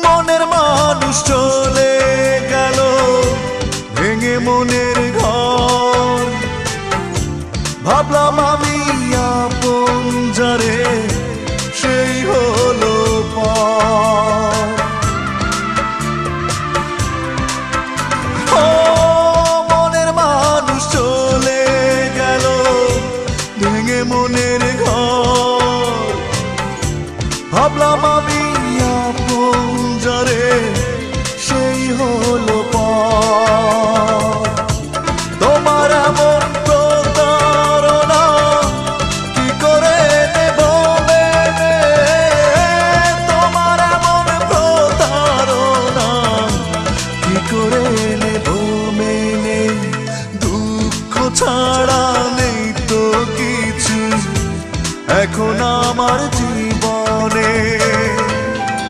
মনের মানুষ চলে গেল ভেঙে মনের ঘর। ভাবলাম আমি আপন যারে সেই হলো পর। ও মনের মানুষ চলে গেল ভেঙে মনের ঘর। ভাবলাম আমি আপন যারে সেই হলো পর। তোমার এমন প্রতারণা কি করে নেব মেনে? তোমার এমন প্রতারণা কি করে নেব মেনে? দুঃখ ছাড়া নেই তো কিছু এখন আমার